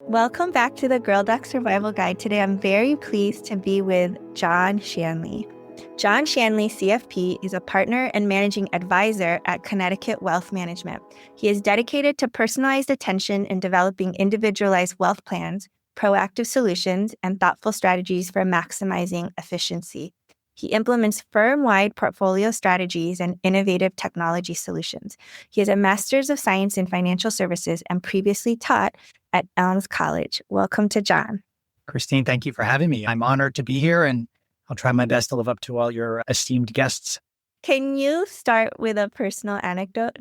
Welcome back to the Girl Doc Survival Guide. Today, I'm very pleased to be with John Shanley. John Shanley, CFP, is a partner and managing advisor at Connecticut Wealth Management. He is dedicated to personalized attention in developing individualized wealth plans, proactive solutions, and thoughtful strategies for maximizing efficiency. He implements firm-wide portfolio strategies and innovative technology solutions. He has a Master's of Science in Financial Services and previously taught at Elms College. Welcome to John. Christine, thank you for having me. I'm honored to be here, and I'll try my best to live up to all your esteemed guests. Can you start with a personal anecdote?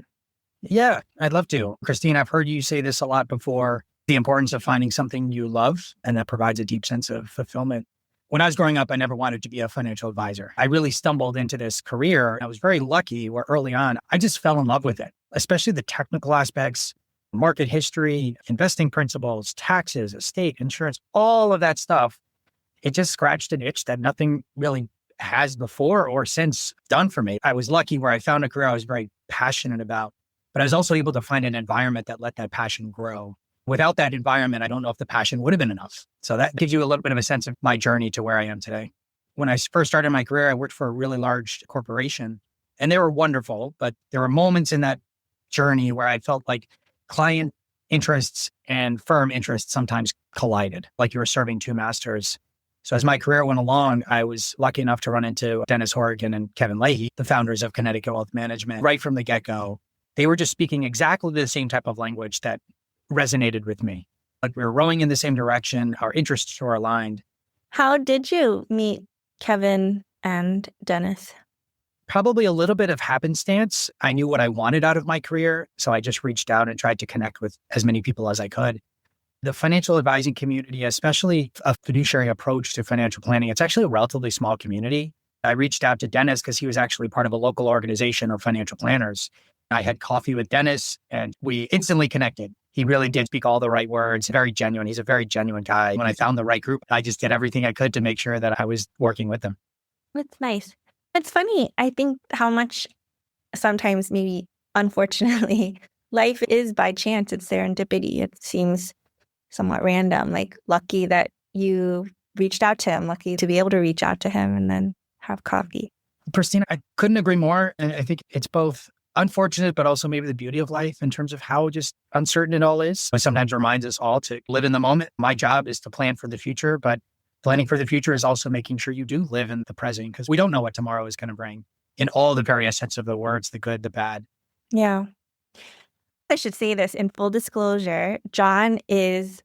Yeah, I'd love to. Christine, I've heard you say this a lot before, the importance of finding something you love and that provides a deep sense of fulfillment. When I was growing up, I never wanted to be a financial advisor. I really stumbled into this career. I was very lucky where early on, I just fell in love with it, especially the technical aspects, market history, investing principles, taxes, estate, insurance, all of that stuff. It just scratched an itch that nothing really has before or since done for me. I was lucky where I found a career I was very passionate about, but I was also able to find an environment that let that passion grow. Without that environment, I don't know if the passion would have been enough. So that gives you a little bit of a sense of my journey to where I am today. When I first started my career, I worked for a really large corporation and they were wonderful, but there were moments in that journey where I felt like client interests and firm interests sometimes collided, like you were serving two masters. So as my career went along, I was lucky enough to run into Dennis Horrigan and Kevin Leahy, the founders of Connecticut Wealth Management, right from the get-go. They were just speaking exactly the same type of language that resonated with me. Like we were rowing in the same direction, our interests were aligned. How did you meet Kevin and Dennis? Probably a little bit of happenstance. I knew what I wanted out of my career, so I just reached out and tried to connect with as many people as I could. The financial advising community, especially a fiduciary approach to financial planning, it's actually a relatively small community. I reached out to Dennis because he was actually part of a local organization of financial planners. I had coffee with Dennis and we instantly connected. He really did speak all the right words, very genuine. He's a very genuine guy. When I found the right group, I just did everything I could to make sure that I was working with them. That's nice. It's funny. I think how much sometimes, maybe unfortunately, life is by chance. It's serendipity. It seems somewhat random, like lucky that you reached out to him, lucky to be able to reach out to him and then have coffee. Christina, I couldn't agree more. And I think it's both unfortunate, but also maybe the beauty of life in terms of how just uncertain it all is. It sometimes reminds us all to live in the moment. My job is to plan for the future, but planning for the future is also making sure you do live in the present because we don't know what tomorrow is going to bring in all the various sense of the words, the good, the bad. Yeah. I should say this in full disclosure. John is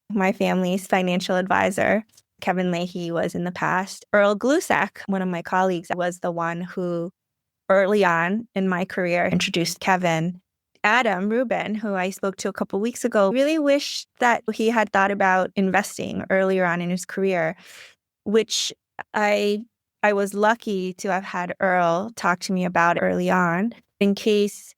my family's financial advisor. Kevin Leahy was in the past. Earl Glusack, one of my colleagues, was the one who early on in my career introduced Kevin. Adam Rubin, who I spoke to a couple of weeks ago, really wished that he had thought about investing earlier on in his career, which I was lucky to have had Earl talk to me about early on in case,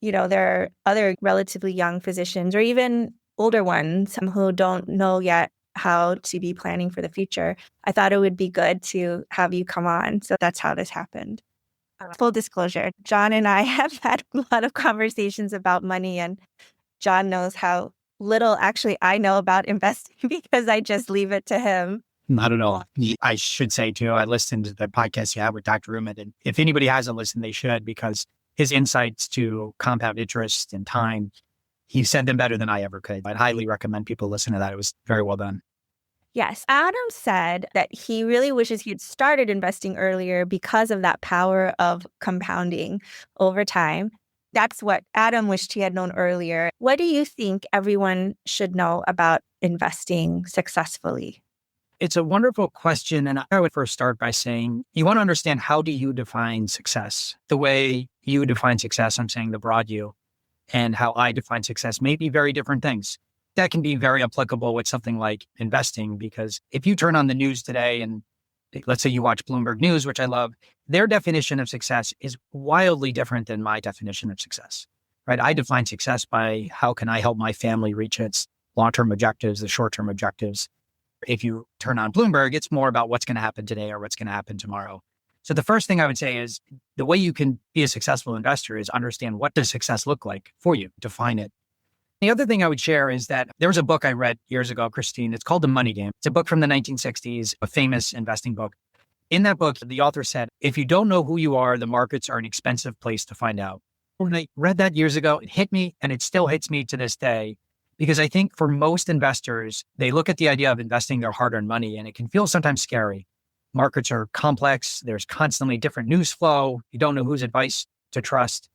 there are other relatively young physicians or even older ones who don't know yet how to be planning for the future. I thought it would be good to have you come on. So that's how this happened. Full disclosure, John and I have had a lot of conversations about money, and John knows how little actually I know about investing because I just leave it to him. Not at all. I should say too, I listened to the podcast you had with Dr. Rubin, and if anybody hasn't listened, they should, because his insights to compound interest and time, he said them better than I ever could. I'd highly recommend people listen to that. It was very well done. Yes. Adam said that he really wishes he had started investing earlier because of that power of compounding over time. That's what Adam wished he had known earlier. What do you think everyone should know about investing successfully? It's a wonderful question. And I would first start by saying, you want to understand, how do you define success? The way you define success, I'm saying the broad you, and how I define success may be very different things. That can be very applicable with something like investing, because if you turn on the news today and let's say you watch Bloomberg News, which I love, their definition of success is wildly different than my definition of success, right? I define success by how can I help my family reach its long-term objectives, the short-term objectives. If you turn on Bloomberg, it's more about what's going to happen today or what's going to happen tomorrow. So the first thing I would say is the way you can be a successful investor is understand, what does success look like for you? Define it. The other thing I would share is that there was a book I read years ago, Christine. It's called The Money Game. It's a book from the 1960s, a famous investing book. In that book, the author said, if you don't know who you are, the markets are an expensive place to find out. When I read that years ago, it hit me, and it still hits me to this day, because I think for most investors, they look at the idea of investing their hard-earned money, and it can feel sometimes scary. Markets are complex. There's constantly different news flow. You don't know whose advice to trust.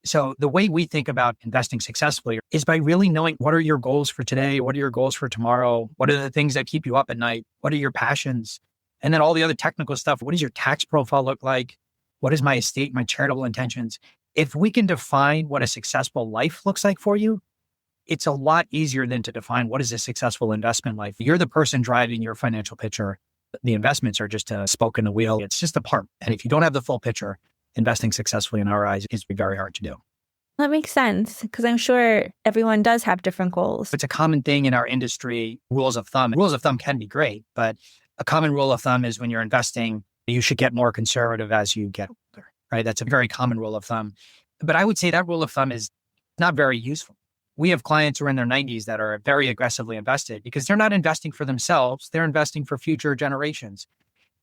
So the way we think about investing successfully is by really knowing what are your goals for today? What are your goals for tomorrow? What are the things that keep you up at night? What are your passions? And then all the other technical stuff. What does your tax profile look like? What is my estate, my charitable intentions? If we can define what a successful life looks like for you, it's a lot easier than to define what is a successful investment life. You're the person driving your financial picture. The investments are just a spoke in the wheel. It's just a part. And if you don't have the full picture, investing successfully in our eyes is very hard to do. That makes sense, because I'm sure everyone does have different goals. It's a common thing in our industry, rules of thumb. Rules of thumb can be great, but a common rule of thumb is when you're investing, you should get more conservative as you get older, right? That's a very common rule of thumb. But I would say that rule of thumb is not very useful. We have clients who are in their 90s that are very aggressively invested because they're not investing for themselves. They're investing for future generations.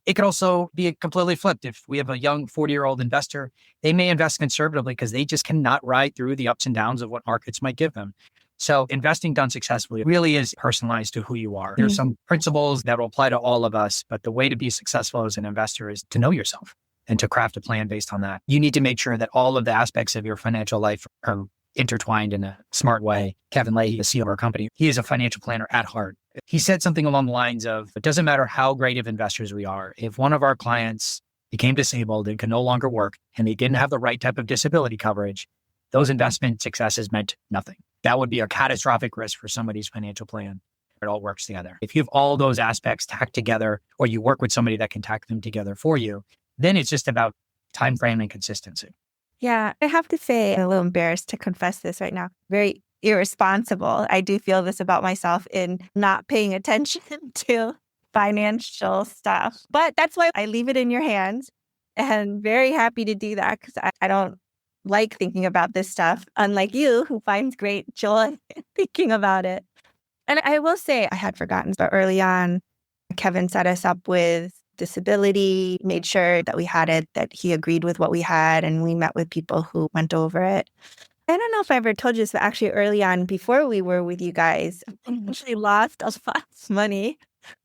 It could also be completely flipped. If we have a young 40-year-old investor, they may invest conservatively because they just cannot ride through the ups and downs of what markets might give them. So investing done successfully really is personalized to who you are. There's some principles that will apply to all of us, but the way to be successful as an investor is to know yourself and to craft a plan based on that. You need to make sure that all of the aspects of your financial life are intertwined in a smart way. Kevin Leahy, the CEO of our company, he is a financial planner at heart. He said something along the lines of, it doesn't matter how great of investors we are. If one of our clients became disabled and could no longer work and they didn't have the right type of disability coverage, those investment successes meant nothing. That would be a catastrophic risk for somebody's financial plan. It all works together. If you have all those aspects tacked together, or you work with somebody that can tack them together for you, then it's just about time frame and consistency. Yeah, I have to say, I'm a little embarrassed to confess this right now. Very irresponsible. I do feel this about myself in not paying attention to financial stuff. But that's why I leave it in your hands, and very happy to do that, because I don't like thinking about this stuff, unlike you, who finds great joy in thinking about it. And I will say, I had forgotten, but early on, Kevin set us up with disability, made sure that we had it, that he agreed with what we had, and we met with people who went over it. I don't know if I ever told you this, but actually early on, before we were with you guys, I actually lost a lot of money.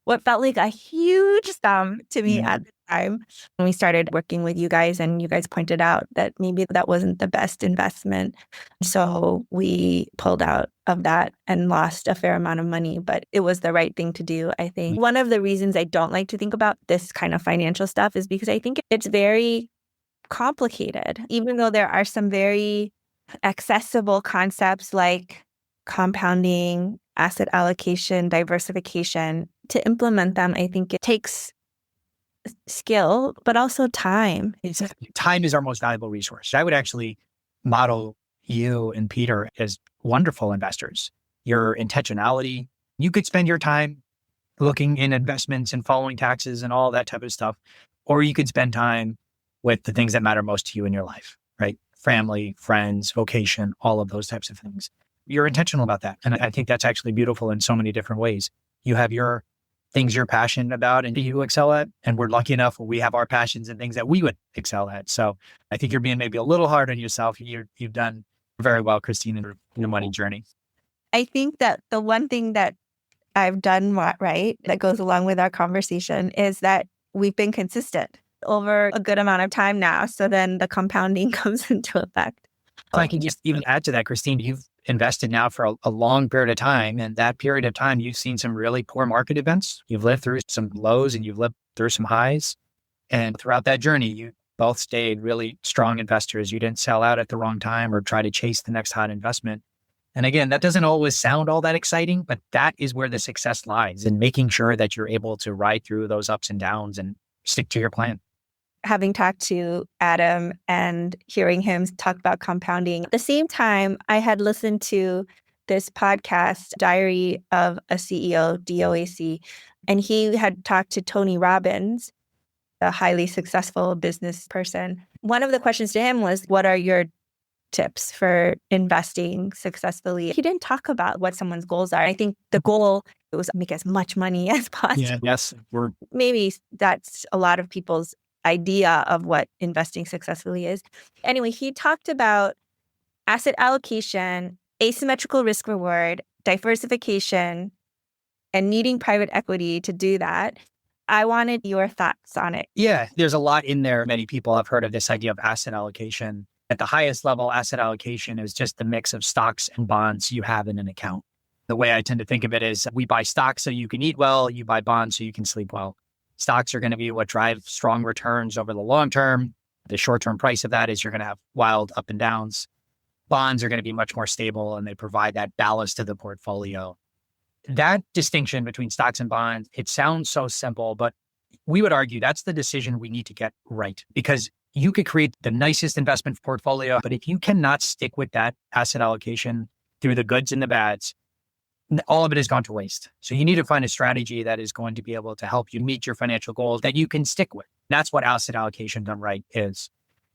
What felt like a huge sum to me at the time when we started working with you guys, and you guys pointed out that maybe that wasn't the best investment. So we pulled out of that and lost a fair amount of money, but it was the right thing to do, I think. One of the reasons I don't like to think about this kind of financial stuff is because I think it's very complicated, even though there are some very accessible concepts like compounding, asset allocation, diversification. To implement them, I think it takes skill, but also time. Time is our most valuable resource. I would actually model you and Peter as wonderful investors. Your intentionality, you could spend your time looking in investments and following taxes and all that type of stuff, or you could spend time with the things that matter most to you in your life, right? Family, friends, vocation, all of those types of things. You're intentional about that. And I think that's actually beautiful in so many different ways. You have your things you're passionate about and you excel at. And we're lucky enough we have our passions and things that we would excel at. So I think you're being maybe a little hard on yourself. You've done very well, Christine, in your money journey. I think that the one thing that I've done right that goes along with our conversation is that we've been consistent over a good amount of time now. So then the compounding comes into effect. If I can just even add to that, Christine, you've invested now for a long period of time. And that period of time, you've seen some really poor market events. You've lived through some lows and you've lived through some highs. And throughout that journey, you both stayed really strong investors. You didn't sell out at the wrong time or try to chase the next hot investment. And again, that doesn't always sound all that exciting, but that is where the success lies, in making sure that you're able to ride through those ups and downs and stick to your plan. Having talked to Adam and hearing him talk about compounding, at the same time, I had listened to this podcast, Diary of a CEO, DOAC, and he had talked to Tony Robbins, a highly successful business person. One of the questions to him was, what are your tips for investing successfully. He didn't talk about what someone's goals are. I think the goal was make as much money as possible. Yeah, yes. Maybe that's a lot of people's idea of what investing successfully is. Anyway, he talked about asset allocation, asymmetrical risk reward, diversification, and needing private equity to do that. I wanted your thoughts on it. Yeah, there's a lot in there. Many people have heard of this idea of asset allocation. At the highest level, asset allocation is just the mix of stocks and bonds you have in an account. The way I tend to think of it is we buy stocks so you can eat well, you buy bonds so you can sleep well. Stocks are going to be what drive strong returns over the long term. The short-term price of that is you're going to have wild up and downs. Bonds are going to be much more stable and they provide that ballast to the portfolio. That distinction between stocks and bonds, it sounds so simple, but we would argue that's the decision we need to get right, because you could create the nicest investment portfolio, but if you cannot stick with that asset allocation through the goods and the bads, all of it has gone to waste. So you need to find a strategy that is going to be able to help you meet your financial goals that you can stick with. That's what asset allocation done right is.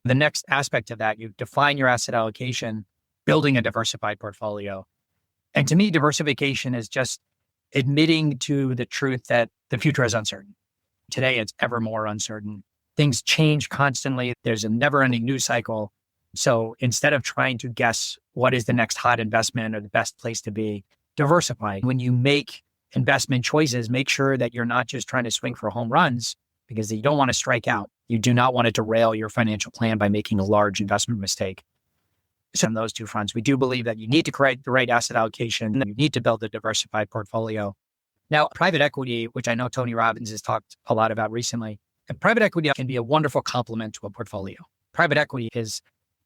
The next aspect of that, you define your asset allocation, building a diversified portfolio. And to me, diversification is just admitting to the truth that the future is uncertain. Today, it's ever more uncertain. Things change constantly. There's a never-ending news cycle. So instead of trying to guess what is the next hot investment or the best place to be, diversify. When you make investment choices, make sure that you're not just trying to swing for home runs, because you don't want to strike out. You do not want to derail your financial plan by making a large investment mistake. So on those two fronts, we do believe that you need to create the right asset allocation, and you need to build a diversified portfolio. Now, private equity, which I know Tony Robbins has talked a lot about recently, and private equity can be a wonderful complement to a portfolio. Private equity is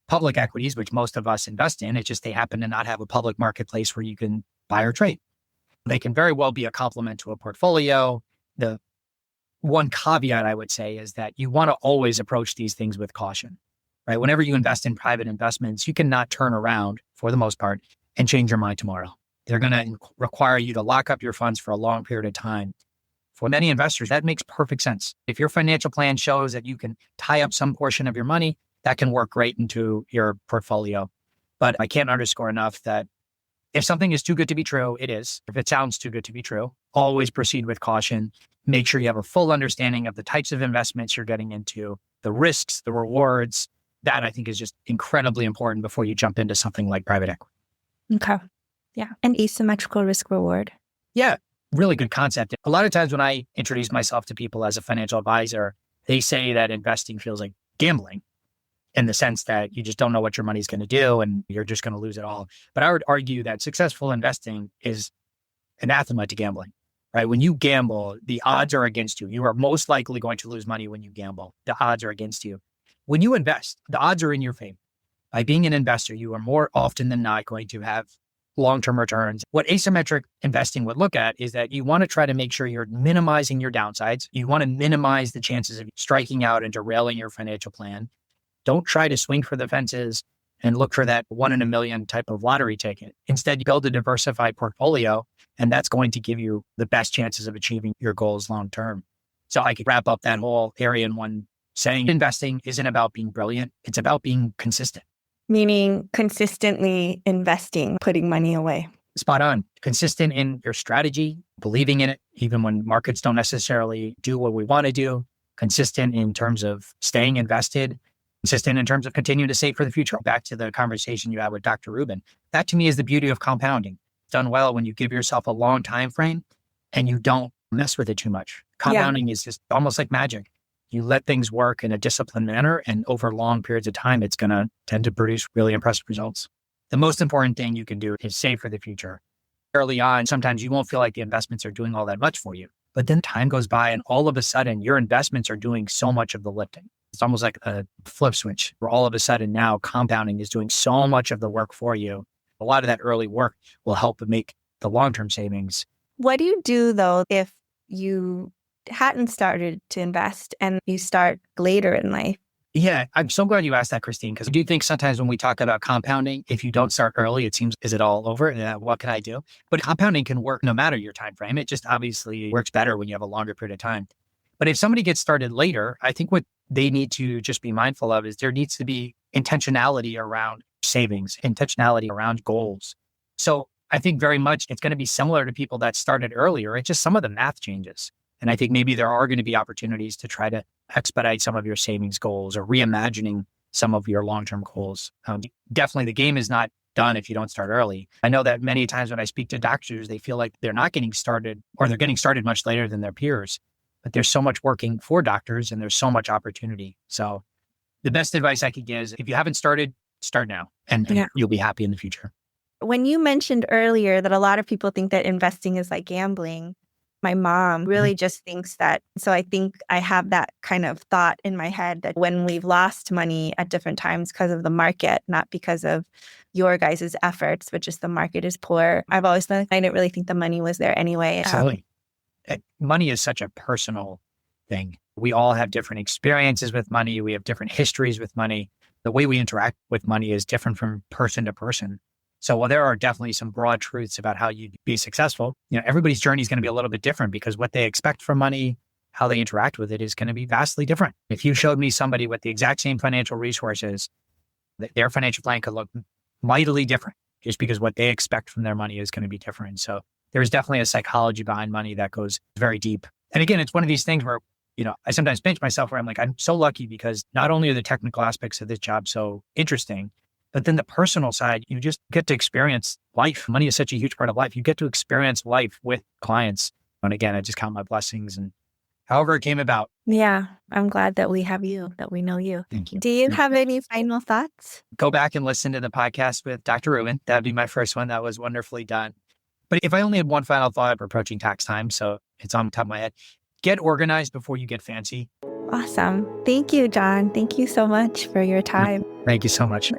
public equities, which most of us invest in. It's just they happen to not have a public marketplace where you can buy or trade. They can very well be a complement to a portfolio. The one caveat I would say is that you want to always approach these things with caution, right? Whenever you invest in private investments, you cannot turn around, for the most part, and change your mind tomorrow. They're going to require you to lock up your funds for a long period of time. For many investors, that makes perfect sense. If your financial plan shows that you can tie up some portion of your money, that can work great into your portfolio. But I can't underscore enough that if something is too good to be true, it is. If it sounds too good to be true, always proceed with caution. Make sure you have a full understanding of the types of investments you're getting into, the risks, the rewards. That I think is just incredibly important before you jump into something like private equity. Okay. Yeah. And asymmetrical risk reward. Yeah. Really good concept. A lot of times when I introduce myself to people as a financial advisor, they say that investing feels like gambling in the sense that you just don't know what your money's going to do and you're just going to lose it all. But I would argue that successful investing is anathema to gambling, right? When you gamble, the odds are against you. You are most likely going to lose money when you gamble. The odds are against you. When you invest, the odds are in your favor. By being an investor, you are more often than not going to have long-term returns. What asymmetric investing would look at is that you want to try to make sure you're minimizing your downsides. You want to minimize the chances of striking out and derailing your financial plan. Don't try to swing for the fences and look for that 1 in a million type of lottery ticket. Instead, build a diversified portfolio, and that's going to give you the best chances of achieving your goals long-term. So I could wrap up that whole area in one saying investing isn't about being brilliant. It's about being consistent. Meaning consistently investing, putting money away. Spot on. Consistent in your strategy, believing in it, even when markets don't necessarily do what we want to do. Consistent in terms of staying invested. Consistent in terms of continuing to save for the future. Back to the conversation you had with Dr. Rubin. That to me is the beauty of compounding. Done well when you give yourself a long time frame and you don't mess with it too much. Compounding is just almost like magic. You let things work in a disciplined manner, and over long periods of time, it's going to tend to produce really impressive results. The most important thing you can do is save for the future. Early on, sometimes you won't feel like the investments are doing all that much for you, but then time goes by and all of a sudden your investments are doing so much of the lifting. It's almost like a flip switch where all of a sudden now compounding is doing so much of the work for you. A lot of that early work will help make the long-term savings. What do you do though if you hadn't started to invest and you start later in life? Yeah, I'm so glad you asked that, Christine, because I do think sometimes when we talk about compounding, if you don't start early, it seems, is it all over? What can I do? But compounding can work no matter your time frame. It just obviously works better when you have a longer period of time. But if somebody gets started later, I think what they need to just be mindful of is there needs to be intentionality around savings, intentionality around goals. So I think very much it's going to be similar to people that started earlier. It's just some of the math changes. And I think maybe there are going to be opportunities to try to expedite some of your savings goals or reimagining some of your long-term goals. Definitely the game is not done if you don't start early. I know that many times when I speak to doctors, they feel like they're not getting started or they're getting started much later than their peers. But there's so much working for doctors and there's so much opportunity. So the best advice I could give is if you haven't started, start now and you'll be happy in the future. When you mentioned earlier that a lot of people think that investing is like gambling, my mom really just thinks that. So I think I have that kind of thought in my head that when we've lost money at different times because of the market, not because of your guys' efforts, but just the market is poor. I've always been, I didn't really think the money was there anyway. Absolutely. Money is such a personal thing. We all have different experiences with money. We have different histories with money. The way we interact with money is different from person to person. So while there are definitely some broad truths about how you be successful, everybody's journey is going to be a little bit different because what they expect from money, how they interact with it is going to be vastly different. If you showed me somebody with the exact same financial resources, their financial plan could look mightily different just because what they expect from their money is going to be different. So there's definitely a psychology behind money that goes very deep. And again, it's one of these things where, I sometimes pinch myself where I'm like, I'm so lucky because not only are the technical aspects of this job so interesting, but then the personal side, you just get to experience life. Money is such a huge part of life. You get to experience life with clients. And again, I just count my blessings and however it came about. Yeah, I'm glad that we have you, that we know you. Thank you. Do you have any final thoughts? Go back and listen to the podcast with Dr. Rubin. That'd be my first one. That was wonderfully done. But if I only had one final thought, we're approaching tax time, so it's on the top of my head. Get organized before you get fancy. Awesome. Thank you, John. Thank you so much for your time. Thank you so much.